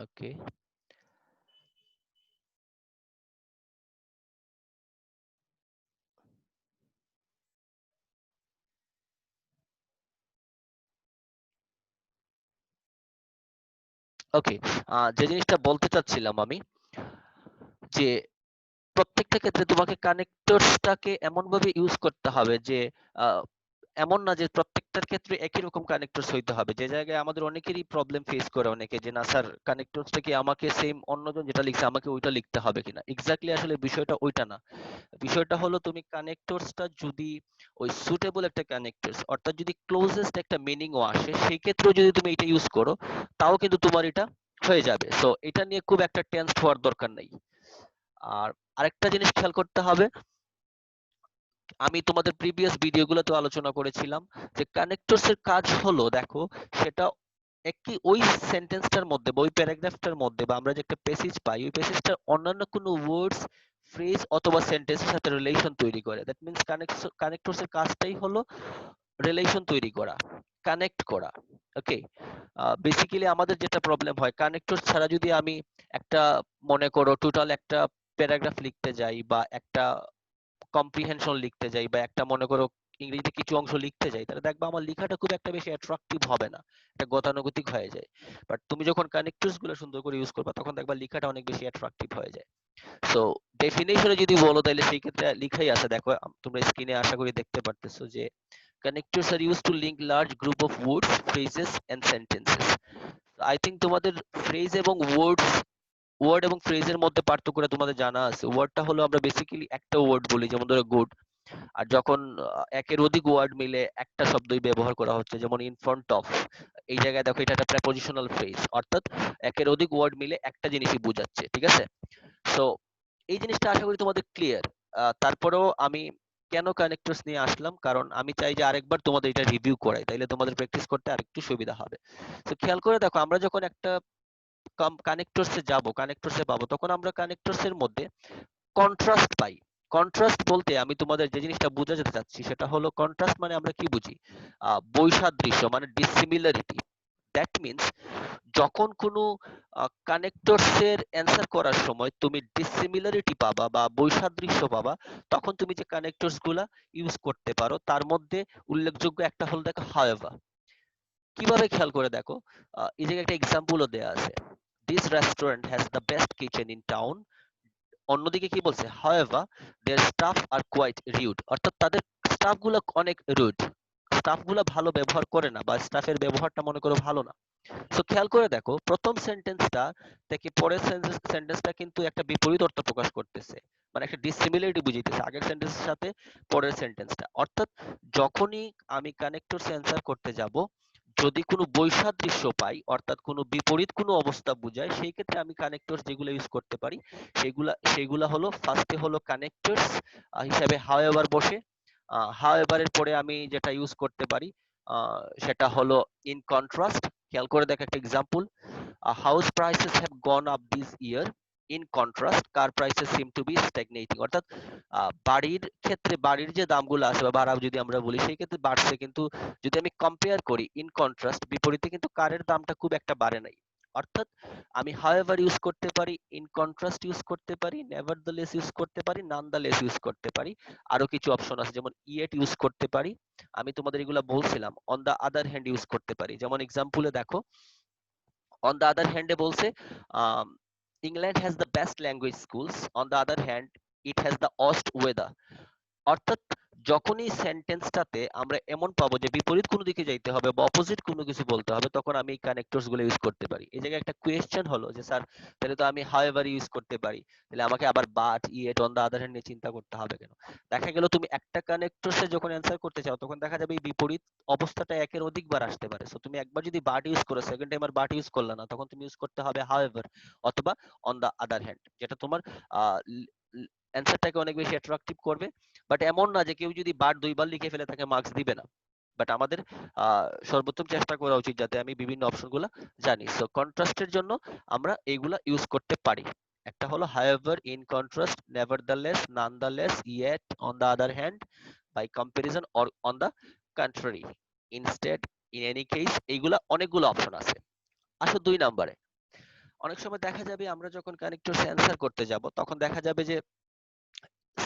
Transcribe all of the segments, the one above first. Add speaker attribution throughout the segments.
Speaker 1: ওকে, ওকে। যে জিনিসটা বলতে চাচ্ছিলাম আমি, যে প্রত্যেকটা ক্ষেত্রে তোমাকে কানেক্টরসটাকে এমন ভাবে ইউজ করতে হবে যে আহ, এমন না যে প্রত্যেকটার ক্ষেত্রে একই রকম কানেক্টরস হইতে হবে। যে জায়গায় আমাদের অনেকেরই প্রবলেম ফেস করে অনেকে, যে না স্যার কানেক্টরসটা কি আমাকে সেম অন্যজন যেটা লিখছে আমাকে ওইটা লিখতে হবে কিনা। এক্স্যাক্টলি আসলে বিষয়টা ওইটা না। বিষয়টা হলো তুমি কানেক্টরসটা যদি ওই সুটেবল একটা কানেক্টরস, অর্থাৎ যদি ক্লোজেস্ট একটা মিনিংও আসে সেই ক্ষেত্রেও যদি তুমি এটা ইউজ করো, তাও কিন্তু তোমার এটা হয়ে যাবে। সো এটা নিয়ে খুব একটা টেনসড হওয়ার দরকার নেই। আর আরেকটা জিনিস খেয়াল করতে হবে, আমি তোমাদের প্রিভিয়াস ভিডিওগুলোতে আলোচনা করেছিলাম যে কানেক্টরস এর কাজ হলো, দেখো সেটা একই ওই সেন্টেন্সটার মধ্যে বা ওই প্যারাগ্রাফটার মধ্যে বা আমরা যে একটা প্যাসেজ পাই, ওই প্যাসেজটার অন্যান্য কোনো ওয়ার্ডস, ফ্রেজ অথবা সেন্টেন্সের সাথে রিলেশন তৈরি করে। দ্যাট মিন্স কানেক্টরস এর কাজটাই হলো রিলেশন তৈরি করা, কানেক্ট করা। ওকে, বেসিক্যালি আমাদের যেটা প্রবলেম হয়, কানেক্টর ছাড়া যদি আমি একটা, মনে করো টোটাল একটা প্যারাগ্রাফ লিখতে যাই বা একটা কম্প্রিহেনশন লিখতে যাই বা একটা, মনে করো ইংরেজিতে কিছু অংশ লিখতে যাই, তাহলে দেখবা আমার লেখাটা খুব একটা বেশি অ্যাট্রাকটিভ হবে না, এটা গতানুগতিক হয়ে যায়। বাট তুমি যখন কানেক্টরস গুলো সুন্দর করে ইউজ করবা তখন দেখবা লেখাটা অনেক বেশি অ্যাট্রাকটিভ হয়ে যায়। সো ডেফিনেশনে যদি বলো তাহলে সেই ক্ষেত্রে লিখাই আছে, দেখো তোমরা স্ক্রিনে আশা করি দেখতে পারতেছো যে connectors are used to link large group of words, phrases and sentences. I think তোমাদের ফ্রেজ এবং ওয়ার্ড এবং ফ্রেজের মধ্যে পার্থক্যটা তোমাদের জানা আছে। ওয়ার্ডটা হলো আমরা বেসিক্যালি একটা ওয়ার্ড বলি, যেমন ধরো গুড। আর যখন একের অধিক ওয়ার্ড মিলে একটা শব্দই ব্যবহার করা হচ্ছে, যেমন ইন ফ্রন্ট অফ, এই জায়গায় দেখো এটা একটা প্রেপোজিশনাল ফ্রেজ, অর্থাৎ একের অধিক ওয়ার্ড মিলে একটা জিনিসই বোঝাচ্ছে। ঠিক আছে? সো এই জিনিসটা আশা করি তোমাদের ক্লিয়ার। তারপরেও আমি কেন কানেক্টরস নিয়ে আসলাম, কারণ আমি চাই যে আরেকবার তোমাদের এটা রিভিউ করাই, তাইলে তোমাদের প্র্যাকটিস করতে আরেকটু সুবিধা হবে। তো খেয়াল করে দেখো, আমরা যখন একটা কানেক্টরসে যাব, কানেক্টরসে পাবো, তখন আমরা কানেক্টরসের মধ্যে কন্ট্রাস্ট পাই। কন্ট্রাস্ট বলতে আমি তোমাদের যে জিনিসটা বোঝাতে চাচ্ছি সেটা হলো, কন্ট্রাস্ট মানে আমরা কি বুঝি? বৈসাদৃশ্য মানে ডিসিমিলারিটি। দ্যাট মিন্স যখন কোনো কানেক্টরস এর অ্যান্সার করার সময় তুমি ডিসিমিলারিটি পাবা বা বৈসাদৃশ্য পাবা, তখন তুমি যে কানেক্টরস গুলা ইউজ করতে পারো তার মধ্যে উল্লেখযোগ্য একটা হলো, দেখো হাওয়েভার। কিভাবে, খেয়াল করে দেখো, এই জায়গায় একটা এক্সাম্পলও দেয়া আছে। This restaurant has the best kitchen in town. অন্যদিকে কি বলছে? However their staff are quite rude, অর্থাৎ তাদের স্টাফ গুলো অনেক রুড, স্টাফ গুলা ভালো ব্যবহার করে না বা স্টাফের ব্যবহারটা মনে করো ভালো না। সো খেয়াল করে দেখো, প্রথম সেন্টেন্সটা থেকে পরের সেন্টেন্সটা কিন্তু একটা বিপরীত অর্থ প্রকাশ করতেছে, মানে একটা ডিসিমিলারিটি বুঝাইতেছে আগের সেন্টেন্সের সাথে পরের সেন্টেন্সটা। অর্থাৎ যখনই আমি কানেক্টর অ্যান্সার করতে যাব, যদি কোনো বৈসাদৃশ্য পাই, অর্থাৎ কোনো বিপরীত কোনো অবস্থা বুঝায়, সেই ক্ষেত্রে আমি কানেক্টরস যেগুলো ইউজ করতে পারি সেগুলা হলো, ফার্স্টে হলো কানেক্টরস হিসাবে হাওয়েভার বসে। হাওয়েভার এর পরে আমি যেটা ইউজ করতে পারি সেটা হলো ইন কন্ট্রাস্ট। খেয়াল করে দেখ একটা example, house prices have gone up this year, in contrast car prices seem to be stagnating. অর্থাৎ বাড়ির ক্ষেত্রে বাড়ির যে দামগুলো আছে বা ভাড়া যদি আমরা বলি, সেই ক্ষেত্রে বাড়ছে, কিন্তু যদি আমি কম্পেয়ার করি ইন কন্ট্রাস্ট বিপরীতে, কিন্তু কারের দামটা খুব একটা বাড়ে নাই। অর্থাৎ আমি হাউএভার ইউজ করতে পারি, ইন কন্ট্রাস্ট ইউজ করতে পারি, নেভারদ্যালেস ইউজ করতে পারি, নানদালেস ইউজ করতে পারি। আরো কিছু অপশন আছে, যেমন ইয়েট ইউজ করতে পারি। আমি তোমাদের এগুলা বলছিলাম। On the other hand use করতে পারি, যেমন এক্সাম্পলে দেখো, অন দা আদার হ্যান্ডে বলছে England has the best language schools, on the other hand it has the worst weather. অর্থাৎ যখনই সেন্টেন্সটাতে আমরা এমন পাবো যে বিপরীত কোনো দিকে যাইতে হবে বা অপোজিট কোনো কিছু বলতে হবে, তখন আমি এই কানেক্টরস গুলো ইউজ করতে পারি। এই জায়গায় একটা কোয়েশ্চেন হলো যে স্যার, তাহলে তো আমি হাউএভার ইউজ করতে পারি, তাহলে আমাকে আবার but, yet, on the other hand নিয়ে চিন্তা করতে হবে কেন? দেখা গেল তুমি একটা কানেক্টরসে যখন অ্যান্সার করতে চাও, তখন দেখা যাবে এই বিপরীত অবস্থাটা একের অধিকবার আসতে পারে। সো তুমি একবার যদি বাট ইউজ করো, সেকেন্ড টাইম আর বাট ইউজ করলে না, তখন তুমি ইউজ করতে হবে হাউএভার অথবা অন দা আদার হ্যান্ড, যেটা তোমার আহ অ্যান্সারটাকে অনেক বেশি অ্যাট্রাকটিভ করবে। বাট এমন না যে কেউ যদি বার দুইবার লিখে ফেলে তাকে মার্কস দিবে না। বাট আমাদের সর্বোত্তম চেষ্টা করা উচিত যাতে আমি বিভিন্ন অপশনগুলো জানি। সো কন্ট্রাস্টের জন্য আমরা এইগুলা ইউজ করতে পারি। একটা হলো however, in contrast, nevertheless, nonetheless, yet, on the other hand, by comparison, or on the contrary, instead, in any case, এইগুলা অনেকগুলো অপশন আছে। আসো 2 নম্বরে। অনেক সময় দেখা যাবে আমরা যখন কানেক্টরস অ্যান্সার করতে যাব তখন দেখা যাবে যে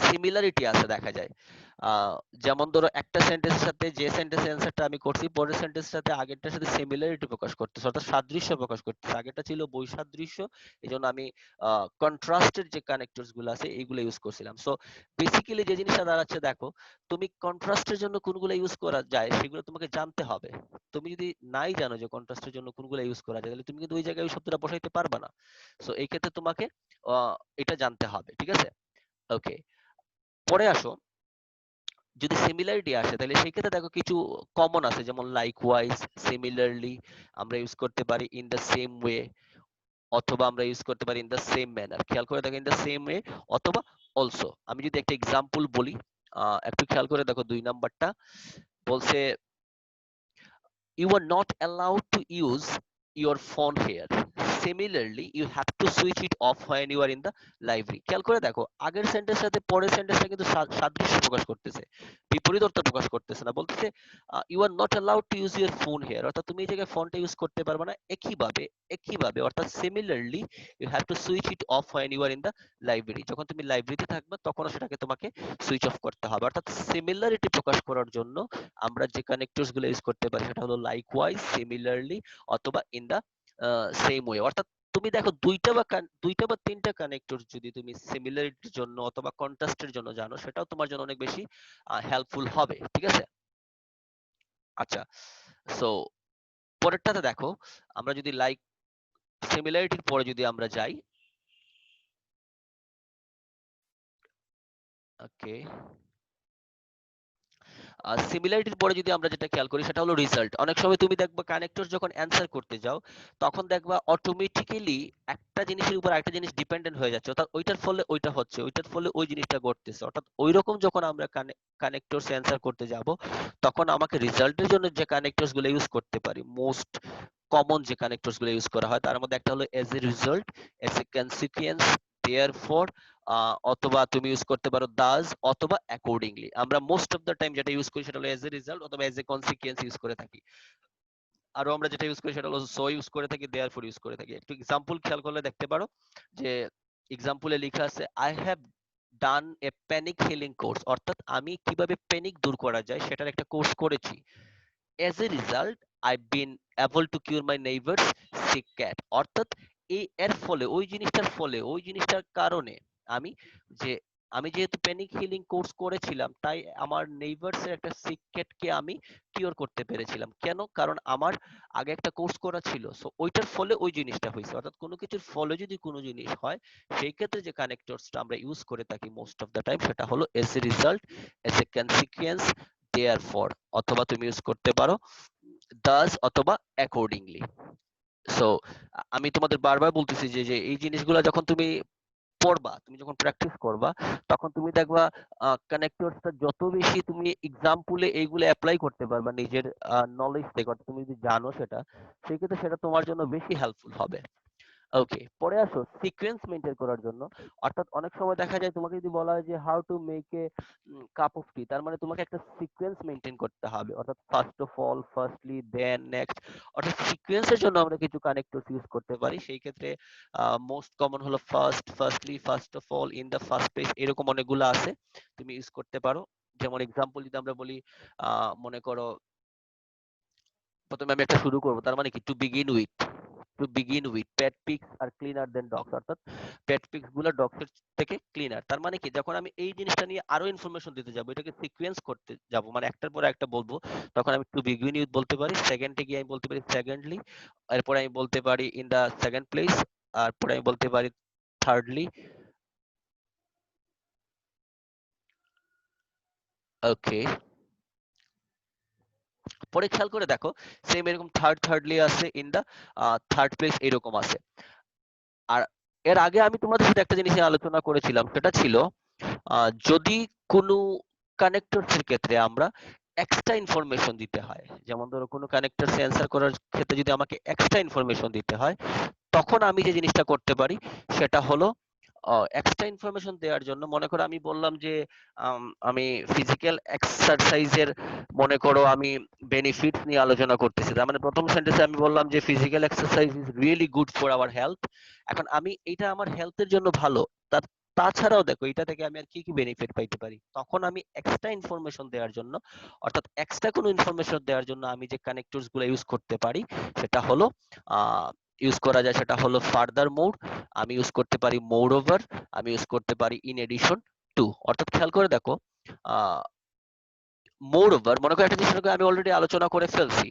Speaker 1: সিমিলারিটি আছে দেখা যায়। যেমন ধরো একটা সেন্টেন্সের সাথে যে সেন্টেন্স অ্যান্সারটা আমি করছি পরের সেন্টেন্সের সাথে আগেরটার সাথে সিমিলারিটি প্রকাশ করতেছে, অর্থাৎ সাদৃশ্য প্রকাশ করতেছে। আগেরটা ছিল বৈসাদৃশ্য, এজন্য আমি কন্ট্রাস্টের যে কানেক্টরস গুলো আছে এইগুলো ইউজ করছিলাম। সো বেসিক্যালি যে জিনিসটা দাঁড়াচ্ছে দেখো, তুমি কন্ট্রাস্টের জন্য কোনগুলো ইউজ করা যায় সেগুলো তোমাকে জানতে হবে। তুমি যদি নাই জানো যে কন্ট্রাস্টের জন্য কোনগুলো ইউজ করা যায় তাহলে তুমি কিন্তু ওই জায়গায় ওই শব্দটা বসাইতে পারবে না। সো এই ক্ষেত্রে তোমাকে এটা জানতে হবে, ঠিক আছে? ওকে, পরে আসো, যদি সিমিলারিটি আসে তাহলে সেই ক্ষেত্রে দেখো কিছু কমন আছে, যেমন লাইকওয়াইজ, সিমিলারলি আমরা ইউজ করতে পারি, ইন দ্য সেম ওয়ে, অথবা আমরা ইউজ করতে পারি ইন দ্য সেম ম্যানার। খেয়াল করে দেখো ইন দ্য সেম ওয়ে অথবা অলসো। আমি যদি একটা এক্সাম্পল বলি, একটু খেয়াল করে দেখো 2 নাম্বারটা বলছে you are not allowed to use your phone here. Similarly, you have to switch it off when you are in the library. খেয়াল করে দেখো আগের সেন্টেন্স সাথে পরের সেন্টেন্সটা কিন্তু সাদৃশ্য প্রকাশ করতেছে, বিপরীত অর্থ প্রকাশ করতেছে না। বলতেছে you are not allowed to use your phone here, অর্থাৎ তুমি এই জায়গায় ফোনটা ইউজ করতে পারবে না। একইভাবে অর্থাৎ similarly you have to switch it off when you are in the library, যখন তুমি লাইব্রেরিতে থাকবে তখন সেটাকে তোমাকে সুইচ অফ করতে হবে। অর্থাৎ সিমিলারিটি প্রকাশ করার জন্য আমরা যে কানেক্টরস গুলো ইউজ করতে পারি সেটা হলো লাইকওয়াইজ, সিমিলারলি অথবা ইন দা সেম ওয়ে। অর্থাৎ তুমি দেখো দুইটা বা তিনটা কানেক্টর যদি তুমি সিমিলারিটির জন্য অথবা কন্ট্রাস্টের জন্য জানো সেটাও তোমার জন্য অনেক বেশি হেল্পফুল হবে, ঠিক আছে? আচ্ছা, সো পরেরটাতে দেখো, আমরা যদি লাইক সিমিলারিটির পরে যদি আমরা যাই, ওকে, সিমিলারিটির পরে যদি আমরা যেটা খেয়াল করি সেটা হলো রেজাল্ট। অনেক সময় তুমি দেখবা কানেক্টর যখন অ্যান্সার করতে যাও তখন দেখবা অটোমেটিক্যালি একটা জিনিসের উপর আরেকটা জিনিস ডিপেন্ডেন্ট হয়ে যাচ্ছে, অর্থাৎ ওইটার ফলে ওইটা হচ্ছে, ওইটার ফলে ওই জিনিসটা ঘটতেছে। অর্থাৎ ওইরকম যখন আমরা কানেক্টরস অ্যান্সার করতে যাব তখন আমাকে রেজাল্টের জন্য যে কানেক্টরস গুলো ইউজ করতে পারি, মোস্ট কমন যে কানেক্টরস গুলো ইউজ করা হয় তার মধ্যে একটা হলো as A result, as a consequence, therefore, অথবা তুমি ইউজ করতে পারো দাজ অথবা অ্যাকর্ডিংলি। আমরা মোস্ট অফ দ্য টাইম যেটা ইউজ করি সেটা হলো এজ এ রিজাল্ট অথবা এজ এ কনসিকুয়েন্স ইউজ করে থাকি। আরো আমরা যেটা ইউজ করি সেটা হলো সো ইউজ করে থাকি, দেয়ারফর ইউজ করে থাকি। একটু এক্সাম্পল খেয়াল করলে দেখতে পারো যে এক্সাম্পলে লেখা আছে I have done A panic healing course, অর্থাৎ আমি কিভাবে প্যানিক দূর করা যায় সেটার একটা কোর্স করেছি। as a result I've been able to cure my neighbor's sick cat, অর্থাৎ এর ফলে ওই জিনিসটার কারণে আমি যে আমি যেহেতু প্যানিক হিলিং কোর্স করেছিলাম তাই আমার নেইবারস এর একটা সিক ক্যাটকে আমি কিওর করতে পেরেছিলাম। কেন? কারণ আমার আগে একটা কোর্স করা ছিল, সো ওইটার ফলে ওই জিনিসটা হয়েছে। অর্থাৎ কোনো কিছুর ফলে যদি কোনো জিনিস হয় সেই ক্ষেত্রে যে কানেক্টরসটা আমরা ইউজ করে থাকি মোস্ট অফ দ্য টাইম সেটা হলো S A result, S A consequence, therefore, অথবা তুমি ইউজ করতে পারো দাস অথবা অ্যাকর্ডিংলি। সো আমি তোমাদের বারবার বলতেছি যে যে এই জিনিসগুলো যখন তুমি পড়বা, তুমি যখন প্র্যাকটিস করবা তখন তুমি দেখবা কানেক্টরসটা যত বেশি তুমি এক্সাম্পলে এইগুলো অ্যাপ্লাই করতে পারবা নিজের নলেজ থেকে, অর্থাৎ তুমি যদি জানো সেটা, সেই ক্ষেত্রে সেটা তোমার জন্য বেশি হেল্পফুল হবে। ওকে, পরে আসো সিকোয়েন্স মেনটেন করার জন্য। অর্থাৎ অনেক সময় দেখা যায় তোমাকে যদি বলা হয় যে how to make a cup of tea, তার মানে তোমাকে একটা সিকোয়েন্স মেনটেন করতে হবে, অর্থাৎ first of all, firstly, then next. অর্থাৎ সিকোয়েন্সের জন্য আমরা কিছু কানেক্টরস ইউজ করতে পারি। সেই ক্ষেত্রে মোস্ট কমন হলো firstly, first of all, in the first place, এরকম অনেকগুলো আছে, তুমি ইউজ করতে পারো। যেমন এক্সাম্পল যদি আমরা বলি, মনে করো প্রথমে আমি একটা শুরু করব, তার মানে কি to begin with pet pigs are cleaner than dogs, অর্থাৎ পেট পিগস গুলো ডগস এর থেকে ক্লিনার। তার মানে কি যখন আমি এই জিনিসটা নিয়ে আরো ইনফরমেশন দিতে যাব, এটাকে সিকোয়েন্স করতে যাব, মানে একটার পর একটা বলবো, তখন আমি টু বিগিন উইথ বলতে পারি, সেকেন্ডে গিয়ে আমি বলতে পারি সেকেন্ডলি, এরপর আমি বলতে পারি ইন দা সেকেন্ড প্লেস, আর পরে আমি বলতে পারি থার্ডলি। ওকে, পরে খেয়াল করে দেখো সেম এরকম থার্ডলি আছে, ইন দা থার্ড প্লেস এরকম আছে। আর এর আগে আমি তোমাদের সাথে একটা জিনিস নিয়ে আলোচনা করেছিলাম, সেটা ছিল যদি কোনো কানেক্টরস এর ক্ষেত্রে আমরা এক্সট্রা ইনফরমেশন দিতে হয়, যেমন ধরো কোনো কানেক্টরস অ্যান্সার করার ক্ষেত্রে যদি আমাকে এক্সট্রা ইনফরমেশন দিতে হয় তখন আমি যে জিনিসটা করতে পারি সেটা হলো এক্সট্রা ইনফরমেশন দেওয়ার জন্য মনে করো আমি বললাম যে আমি ফিজিক্যাল এক্সারসাইজের মনে করো আমি বেনিফিট নিয়ে আলোচনা করতেছি। তার মানে প্রথম সেন্টেন্সে আমি বললাম যে physical exercise is really good for our health. এখন আমি এটা আমার হেলথের জন্য ভালো, তাছাড়াও দেখো এটা থেকে আমি আর কি কি বেনিফিট পাইতে পারি, তখন আমি এক্সট্রা ইনফরমেশন দেওয়ার জন্য অর্থাৎ এক্সট্রা কোনো ইনফরমেশন দেওয়ার জন্য আমি যে কানেক্টরস গুলো ইউজ করতে পারি সেটা হলো ইউজ করা যায় সেটা হলো ফার্দার মোর, আমি ইউজ করতে পারি মোর ওভার, আমি ইউজ করতে পারি ইন এডিশন টু। অর্থাৎ খেয়াল করে দেখো মোর ওভার মনে করো একটা জিনিস আমি অলরেডি আলোচনা করে ফেলছি,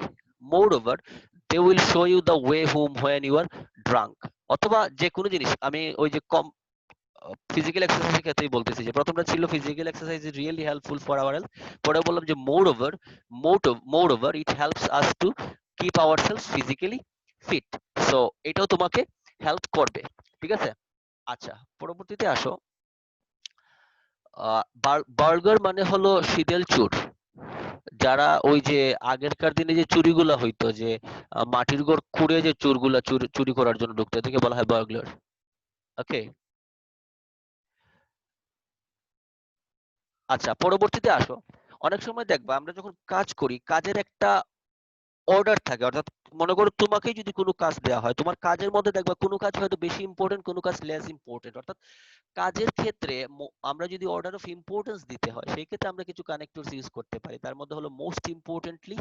Speaker 1: moreover they will show you the way home when you are drunk. অথবা যে কোনো জিনিস আমি ওই যে কম ফিজিক্যাল এক্সারসাইজের ক্ষেত্রেই বলতেছি যে প্রথমটা ছিল physical exercise is really helpful for our health, পরে বললাম যে moreover it helps us to keep ourselves physically fit. So এটাও তোমাকে হেল্প করবে, ঠিক আছে। আচ্ছা পরবর্তীতে আসো, বার্গার মানে হলো শীতল চুর। যারা ওই যে আগেরকার দিনে যে চুরিগুলা হইতো যে মাটির ঘর খুঁড়ে যে চোরগুলা চুরি করার জন্য ঢুকতো, এটাকে বলা হয় বার্গলার। ওকে, আচ্ছা পরবর্তীতে আসো, অনেক সময় দেখবা আমরা যখন কাজ করি কাজের একটা অর্ডার থাকে, অর্থাৎ মনে করো তোমাকেই যদি কোনো কাজ দেওয়া হয়, তোমার কাজের মধ্যে দেখবা কোনো কাজ হয়তো বেশি ইম্পর্টেন্ট, কোনো কাজ লেস ইম্পর্টেন্ট। অর্থাৎ কাজের ক্ষেত্রে আমরা যদি অর্ডার অফ ইম্পর্টেন্স দিতে হয় সেই ক্ষেত্রে আমরা কিছু কানেক্টরস ইউজ করতে পারি। তার মধ্যে হলো মোস্ট ইম্পর্টেন্টলি,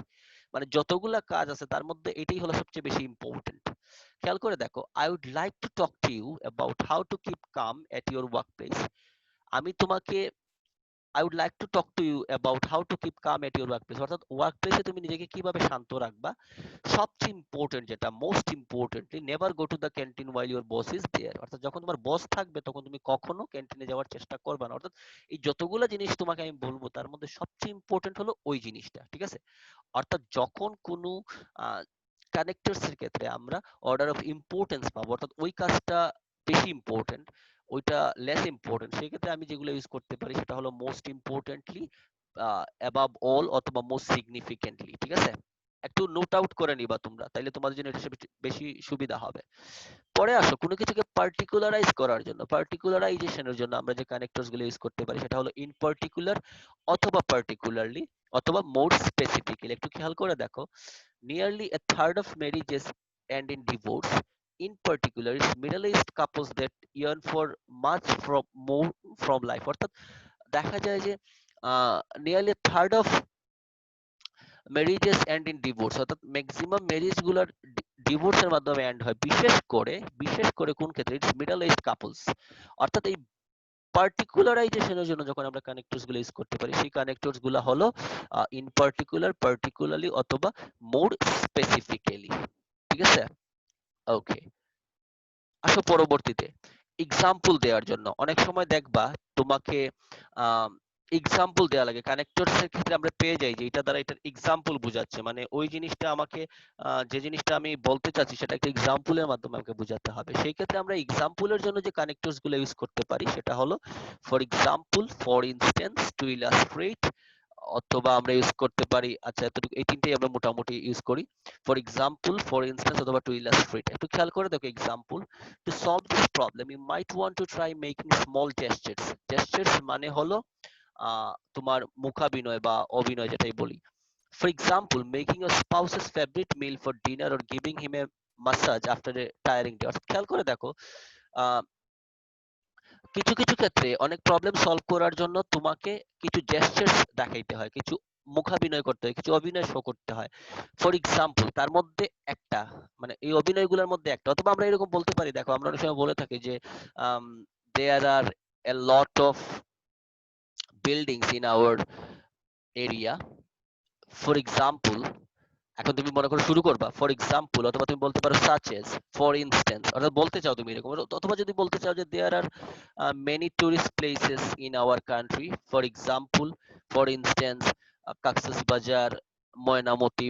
Speaker 1: মানে যতগুলা কাজ আছে তার মধ্যে এটাই হলো সবচেয়ে বেশি ইম্পর্টেন্ট। খেয়াল করে দেখো, I would like to talk to you about how to keep calm at your workplace. আমি তোমাকে I would like to talk to you about how to keep calm at your workplace। অর্থাৎ work প্লেসে তুমি নিজেকে কিভাবে শান্ত রাখবা। সবচেয়ে ইম্পর্টেন্ট যেটা most importantly, never go to the canteen while your boss is there. অর্থাৎ যখন তোমার বস থাকবে তখন তুমি কখনো ক্যান্টিনে যাওয়ার চেষ্টা করবে না। অর্থাৎ এই যতগুলো জিনিস তোমাকে আমি বলবো তার মধ্যে সবচেয়ে ইম্পর্টেন্ট হলো ওই জিনিসটা, ঠিক আছে। অর্থাৎ যখন কোনো কানেক্টরস এর ক্ষেত্রে আমরা অর্ডার অফ ইম্পর্টেন্স পাবো, অর্থাৎ ওই কাজটা বেশি ইম্পর্টেন্ট ওইটা লেস ইম্পর্টেন্ট, সেই ক্ষেত্রে আমি যেগুলো ইউজ করতে পারি সেটা হলো মোস্ট ইম্পর্টেন্টলি, অ্যাবাভ অল অথবা মোস্ট সিগনিফিকেন্টলি, ঠিক আছে। একটু নোট আউট করে নিবা তোমরা, তাইলে তোমাদের জন্য এটা বেশি সুবিধা হবে। পরে আসো, কোনো কিছুকে পার্টিকুলারাইজ করার জন্য, পার্টিকুলারাইজেশনের জন্য আমরা যে কানেক্টরস গুলো ইউজ করতে পারি সেটা হলো ইন পার্টিকুলার অথবা পার্টিকুলারলি অথবা মোর স্পেসিফিক্যালি। একটু খেয়াল করে দেখো, nearly a third of marriages end in divorce. In particular, it's middle-aged couples that yearn for much from more from life। অর্থাৎ দেখা যায় যে nearly third of marriages end in divorce, অর্থাৎ ম্যাক্সিমাম ম্যারেজ গুলার ডিভোর্সের মাধ্যমে এন্ড হয়। বিশেষ করে কোন ক্ষেত্রে, ইটস মিডল এজড কাপলস। অর্থাৎ এই পার্টিকুলারাইজেশনের জন্য যখন আমরা কানেক্টরস গুলো ইউজ করতে পারি সেই কানেক্টরস গুলো হলো ইন পার্টিকুলার, পার্টিকুলারলি অথবা মোর স্পেসিফিক্যালি, ঠিক আছে। ওকে, আসো পরবর্তীতে এক্সাম্পল দেওয়ার জন্য। অনেক সময় দেখবা তোমাকে এক্সাম্পল দেওয়া লাগে কানেক্টরস এর ক্ষেত্রে, আমরা পেয়ে যাই যে এটা দ্বারা এটার এক্সাম্পল বোঝাচ্ছে, মানে ওই জিনিসটা আমাকে যে জিনিসটা আমি বলতে চাচ্ছি সেটা একটা এক্সাম্পলের মাধ্যমে আমাকে বোঝাতে হবে। সেই ক্ষেত্রে আমরা এক্সাম্পলের জন্য যে কানেক্টরস গুলো ইউজ করতে পারি সেটা হলো for example, for instance, two illustrate, অথবা আমরা ইউজ করতে পারি, আচ্ছা এতটুকু এই তিনটেই আমরা মোটামুটি ইউজ করি, ফর এক্সাম্পল, ফর ইনস্ট্যান্স অথবা টু ইলাস্ট্রেট। একটু খেয়াল করে দেখো, example, to solve this problem you might want to try making small gestures। gestures মানে হলো তোমার মুখাভিনয় বা অভিনয় যেটাই বলি। For example, making your spouse's favorite meal for dinner or giving him a massage after a tiring day। অর্থাৎ খেয়াল করে দেখো, আহ কিছু কিছু ক্ষেত্রে অনেক প্রবলেম সলভ করার জন্য তোমাকে কিছু জেস্টার্স দেখাইতে হয়, কিছু মুখাভিনয় করতে হয়, কিছু অভিনয় শো করতে হয়। ফর এক্সাম্পল, তার মধ্যে একটা, মানে এই অভিনয়গুলোর মধ্যে একটা, অথবা আমরা এরকম বলতে পারি, দেখো আমরা অনেক সময় বলে থাকি যে there are a lot of buildings in our area. For example, এখন তুমি মনে করো শুরু করবা ফর এক্সাম্পল, অথবা তুমি বলতে পারো সাচ এজ, ফর ইনস্ট্যান্স, অর্থাৎ বলতে চাও তুমি এরকম, অথবা যদি বলতে চাও যে there are many tourist places in our country, for example, for instance Cox's Bazar, Mainamati,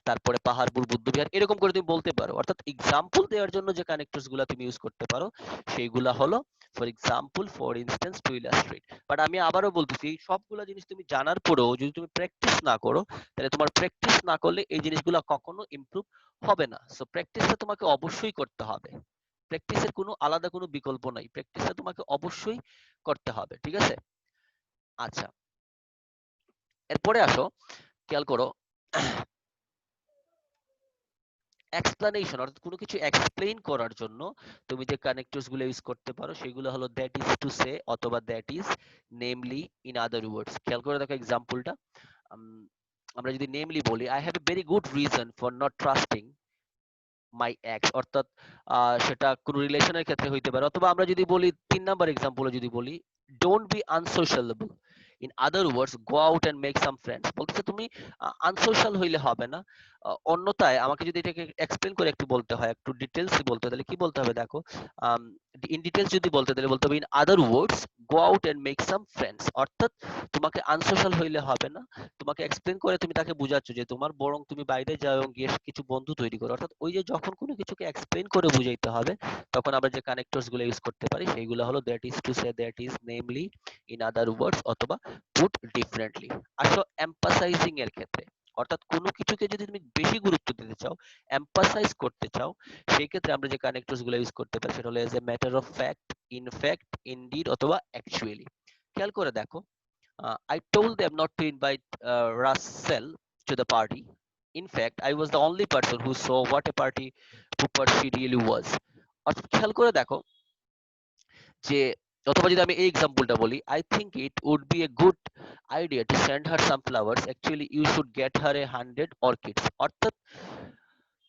Speaker 1: তারপরে পাহাড়পুর বুদ্ধবিহার, এরকম করে তুমি বলতে পারো। অর্থাৎ এক্সাম্পল দেওয়ার জন্য যে কানেক্টরস গুলা তুমি ইউজ করতে পারো সেইগুলা হলো for example, for instance, two illustrate. But আমি আবারও বলতেছি, এই সবগুলা জিনিস তুমি জানার পরেও যদি তুমি প্র্যাকটিস না করো, তাহলে তোমার প্র্যাকটিস না করলে এই জিনিসগুলো কখনো ইমপ্রুভ হবে না। সো প্র্যাকটিসটা তোমাকে অবশ্যই করতে হবে। প্র্যাকটিসের কোনো আলাদা কোনো বিকল্প নাই, প্র্যাকটিসটা তোমাকে অবশ্যই করতে হবে, ঠিক আছে? আচ্ছা, এরপরে আসো, খেয়াল করো, এক্সপ্লানেশন অর্থাৎ কোনো কিছু এক্সপ্লেইন করার জন্য তুমি যে কানেক্টরস গুলো ইউজ করতে পারো সেগুলো হলো দ্যাট ইজ টু সে অথবা that is, namely, in other words. খেয়াল করে দেখো এক্সাম্পলটা। আমরা যদি নেমলি বলি, I have a very good reason for not trusting my ex, অর্থাৎ সেটা কোনো রিলেশনের ক্ষেত্রে হইতে পারে। অথবা আমরা যদি বলি ৩ নাম্বার এক্সাম্পলে যদি বলি, don't be unsociable, in other words go out and make some friends. বলতেছে তুমি আনসোশাল হইলে হবে না। অন্যথায় আমাকে যদি এটাকে এক্সপ্লেন করে একটু বলতে হয়, একটু ডিটেলস বলতে হয়, তাহলে কি বলতে হবে দেখো, ইন ডিটেলস যদি বলতে তাহলে বলতে হবে in other words go out and make some friends. অর্থাৎ তোমাকে আনসোশাল হইলে হবে না, তোমাকে এক্সপ্লেন করে তুমি তাকে বুঝাচ্ছ যে তোমার বরং তুমি বাইরে যাও এবং গিয়ে কিছু বন্ধু তৈরি করো। অর্থাৎ ওই যে যখন কোনো কিছুকে এক্সপ্লেন করে বুঝাইতে হবে, তখন আমরা যে কানেক্টরস গুলো ইউজ করতে পারি সেইগুলো হলো that is to say, that is, namely, in other words অথবা পুট ডিফারেন্টলি। আসো এমফাসাইজিং এর ক্ষেত্রে, অর্থাৎ কোনো কিছুকে যদি তুমি বেশি গুরুত্ব দিতে চাও, এমফাসাইজ করতে চাও, সেই ক্ষেত্রে আমরা যে কানেক্টরস গুলো ইউজ করতে পারি সেটা হলো as a matter of fact, in fact, indeed অথবা অ্যাকচুয়ালি। খেয়াল করে দেখো, I told them not to invite Russell to the party. In fact, I was the only person who saw what a party pooper she really was. অর্থাৎ খেয়াল করে দেখো যে, অথবা যদি আমি এই এক্সাম্পলটা বলি, I think it would be a good idea to send her some flowers. Actually, you should get her 100 orchids. অর্থাৎ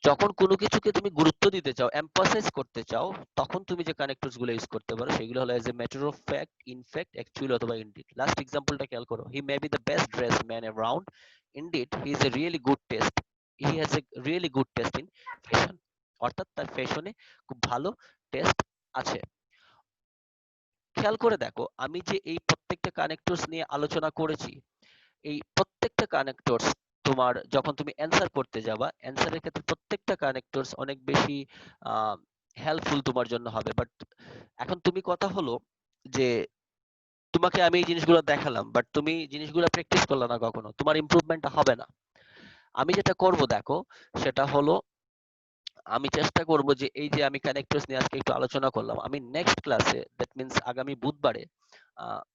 Speaker 1: যখন কোনো কিছুকে তুমি গুরুত্ব দিতে চাও, এমফাসাইজ করতে চাও, তখন তুমি যে কানেক্টরস গুলো ইউজ করতে পারো সেগুলো হলো as a matter of fact, in fact, actually অথবা ইনডিড। লাস্ট এক্সাম্পলটা খেয়াল করো, he may be the best dress man around, indeed he is a really good taste, he has a really good taste in fashion. অর্থাৎ তার ফ্যাশনে খুব ভালো test আছে। খেয়াল করে দেখো, আমি যে এই প্রত্যেকটা কানেক্টরস নিয়ে আলোচনা করেছি, এই প্রত্যেকটা কানেক্টরস তোমার যখন তুমি অ্যান্সার করতে যাবা, অ্যান্সারের ক্ষেত্রে প্রত্যেকটা কানেক্টরস অনেক বেশি হেল্পফুল তোমার জন্য হবে। বাট এখন তুমি কথা হলো যে, তোমাকে আমি এই জিনিসগুলো দেখালাম, বাট তুমি জিনিসগুলো প্র্যাকটিস করলে না, কখনো তোমার ইমপ্রুভমেন্টটা হবে না। আমি যেটা করব দেখো, সেটা হলো আমি চেষ্টা করব যে এই যে আমি কানেক্টরস নিয়ে আজকে একটু আলোচনা করলাম, আমি নেক্সট ক্লাসে, দ্যাট মিন্স আগামী বুধবারে,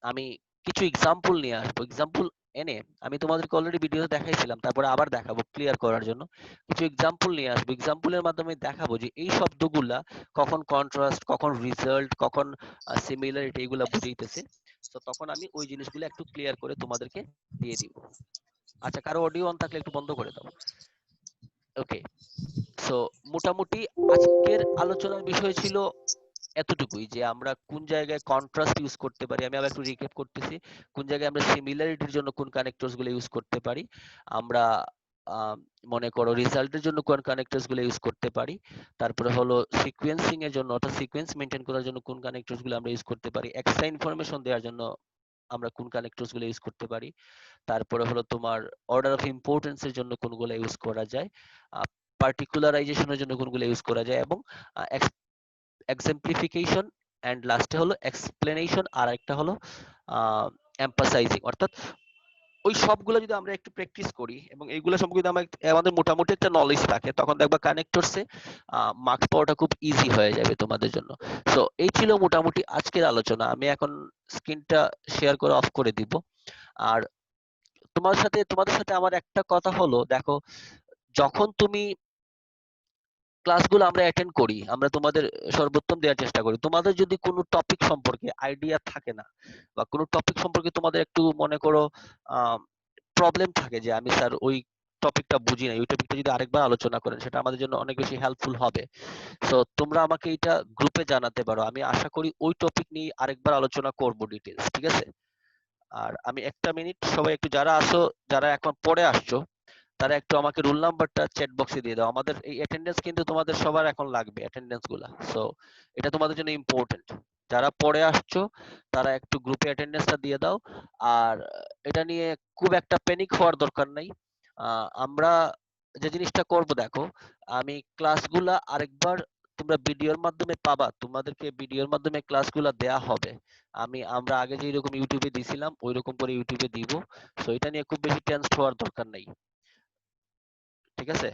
Speaker 1: আমি কিছু এক্সাম্পল নিয়ে আসবো। এক্সাম্পল এনে আমি তোমাদেরকে অলরেডি ভিডিওতে দেখাইছিলাম, তারপরে আবার দেখাবো ক্লিয়ার করার জন্য। কিছু এক্সাম্পল নিয়ে আসবো, এক্সাম্পলের মাধ্যমে দেখাবো যে এই শব্দগুলা কখন কন্ট্রাস্ট, কখন রিজাল্ট, কখন সিমিলারিটি, এগুলা বুঝাইতেছে। তো তখন আমি ওই জিনিসগুলো একটু ক্লিয়ার করে তোমাদেরকে দিয়ে দিব। আচ্ছা, কারো অডিও অন থাকলে একটু বন্ধ করে দাও। ওকে, সো মোটামুটি আজকের আলোচনার বিষয় ছিল এতটুকুই, যে আমরা কোন জায়গায় কন্ট্রাস্ট ইউজ করতে পারি। আমি আবার একটু রিক্যাপ করতেছি, কোন জায়গায় আমরা সিমিলারিটির জন্য কোন কানেক্টরস গুলো ইউজ করতে পারি, আমরা মনে করো রেজাল্টের জন্য কোন কানেক্টরস গুলো ইউজ করতে পারি, তারপরে হলো সিকোয়েন্সিং এর জন্য অর্থাৎ সিকোয়েন্স মেইনটেইন করার জন্য কোন কানেক্টরস গুলো আমরা ইউজ করতে পারি, এক্সট্রা ইনফরমেশন দেওয়ার জন্য আমরা কোন কানেক্টরস গুলো ইউজ করতে পারি, তারপরে হলো তোমার অর্ডার অফ ইম্পর্টেন্স এর জন্য কোনগুলো ইউজ করা যায়, পার্টিকুলারাইজেশনের জন্য কোনগুলো ইউজ করা যায়, এবং এক্সাম্পলিফিকেশন এন্ড লাস্টে হলো এক্সপ্লেনেশন, আর একটা হলো এমফাসাইজিং। অর্থাৎ ওই সবগুলো যদি আমরা একটু প্র্যাকটিস করি এবং এইগুলো সম্পর্কে যদি আমাদের মোটামুটি একটা নলেজ থাকে, তখন দেখবা কানেক্টরসে মার্কস পাওয়াটা খুব ইজি হয়ে যাবে তোমাদের জন্য। সো এই ছিল মোটামুটি আজকের আলোচনা। আমি এখন স্ক্রিনটা শেয়ার করে অফ করে দিব। আর তোমাদের সাথে আমার একটা কথা হলো, দেখো, যখন তুমি ক্লাসগুলো আমরা অ্যাটেন্ড করি, আমরা তোমাদের সর্বোত্তম দেওয়ার চেষ্টা করি। তোমাদের যদি কোনো টপিক সম্পর্কে আইডিয়া থাকে না, বা কোনো টপিক সম্পর্কে তোমাদের একটু মনে করো প্রবলেম থাকে, যে আমি স্যার ওই টপিকটা বুঝি না, ওই টপিকটা যদি আরেকবার আলোচনা করেন সেটা আমাদের জন্য অনেক বেশি হেল্পফুল হবে। সো তোমরা আমাকে এটা গ্রুপে জানাতে পারো, আমি আশা করি ওই টপিক নিয়ে আরেকবার আলোচনা করব ডিটেইলস, ঠিক আছে? আর আমি একটা মিনিট, সবাই একটু যারা আসো, যারা এখন পরে আসছো, তারা একটু আমাকে রোল নাম্বারটা চ্যাট বক্সে দিয়ে দাও। আমাদের এই অ্যাটেন্ডেন্স কিন্তু তোমাদের সবার এখন লাগবে, অ্যাটেন্ডেন্স গুলা। সো এটা তোমাদের জন্য ইম্পর্টেন্ট। যারা পরে আসছো তারা একটু গ্রুপে অ্যাটেন্ডেন্সটা দিয়ে দাও। আর এটা নিয়ে খুব একটা প্যানিক হওয়ার দরকার নাই। আমরা যে জিনিসটা করব দেখো, আমি ক্লাসগুলা আরেকবার তোমরা ভিডিওর মাধ্যমে পাবা, তোমাদেরকে ভিডিওর মাধ্যমে ক্লাসগুলা দেয়া হবে। আমরা আগে যে রকম ইউটিউবে দিছিলাম ওই রকম করে ইউটিউবে দিব। সো এটা নিয়ে খুব বেশি টেনসড হওয়ার দরকার নাই, ঠিক আছে?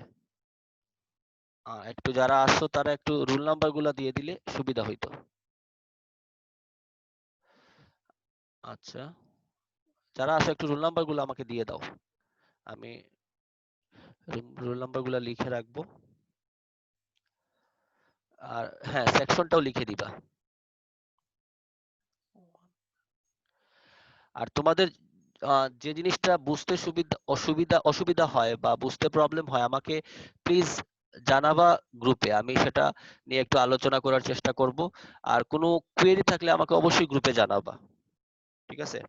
Speaker 1: একটু যারা আসছো তারা একটু রুল নাম্বার গুলা দিয়ে দিলে সুবিধা হইতো। আচ্ছা, যারা আসো একটু রোল নাম্বার গুলো আমাকে দিয়ে দাও, আমি রোল নাম্বার গুলা লিখে রাখবো। আর হ্যাঁ, সেকশনটাও লিখে দিবা। আর তোমাদের যে জিনিসটা বুঝতে অসুবিধা হয় বা বুঝতে প্রবলেম হয় আমাকে প্লিজ জানাবা গ্রুপে, আমি সেটা নিয়ে একটু আলোচনা করার চেষ্টা করব। আর কোনো কোয়েরি থাকলে আমাকে অবশ্যই গ্রুপে জানাবা, ঠিক আছে?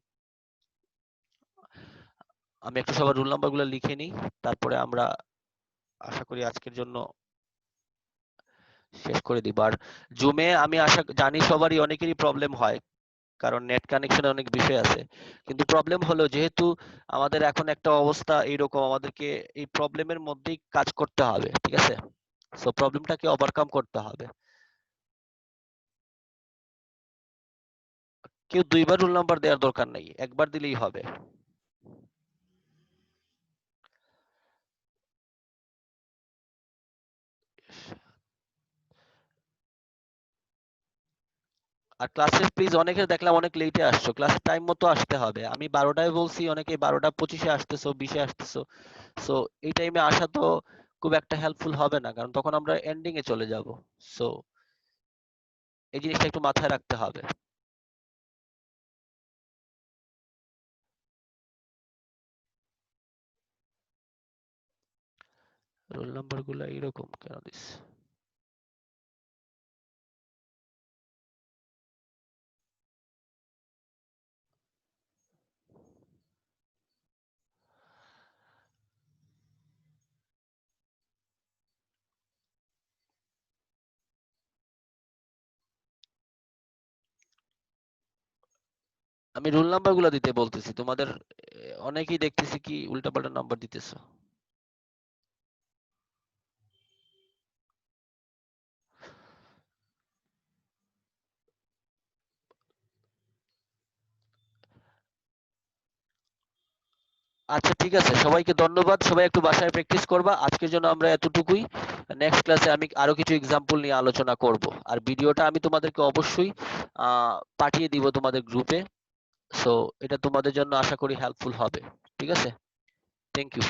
Speaker 1: আমি একটু সবার রোল নাম্বার গুলো লিখে নিই, তারপরে আমরা আশা করি আজকের জন্য শেষ করে দিব। আর জুমে আমি জানি সবারই অনেকেরই প্রবলেম হয়, কারণ নেট কানেকশনে অনেক বিষয় আছে। কিন্তু প্রবলেম হলো যেহেতু আমাদের এখন একটা অবস্থা এইরকম, আমাদেরকে এই প্রবলেমের মধ্যেই কাজ করতে হবে, ঠিক আছে? সো প্রবলেমটাকে ওভারকাম করতে হবে। কেউ দুইবার রোল নাম্বার দেওয়ার দরকার নেই, একবার দিলেই হবে। আর ক্লাসে প্লিজ, অনেকে দেখলাম অনেক লেটে আসছো, ক্লাসে টাইম মতো আসতে হবে। আমি 12টায় বলছি, অনেকে 12টা 25-এ আসতেছো, 20-এ আসতেছো। সো এই টাইমে আসা তো খুব একটা হেল্পফুল হবে না, কারণ তখন আমরা এন্ডিং এ চলে যাব। সো এই জিনিসটা একটু মাথায় রাখতে হবে। রোল নাম্বার গুলো এইরকম কেন দিস? আমি রোল নাম্বার গুলো দিতে বলতেছি তোমাদের, অনেকেই দেখতেছি কি উল্টাপাল্টা নাম্বার দিতেছো। আচ্ছা ঠিক আছে, সবাইকে ধন্যবাদ, সবাই একটু বাসায় প্র্যাকটিস করবা। আজকের জন্য আমরা এতটুকুই। নেক্সট ক্লাসে আমি আরো কিছু এক্সাম্পল নিয়ে আলোচনা করব। আর ভিডিওটা আমি তোমাদেরকে অবশ্যই পাঠিয়ে দিব তোমাদের গ্রুপে। সো এটা তোমাদের জন্য আশা করি হেল্পফুল হবে, ঠিক আছে? Thank you.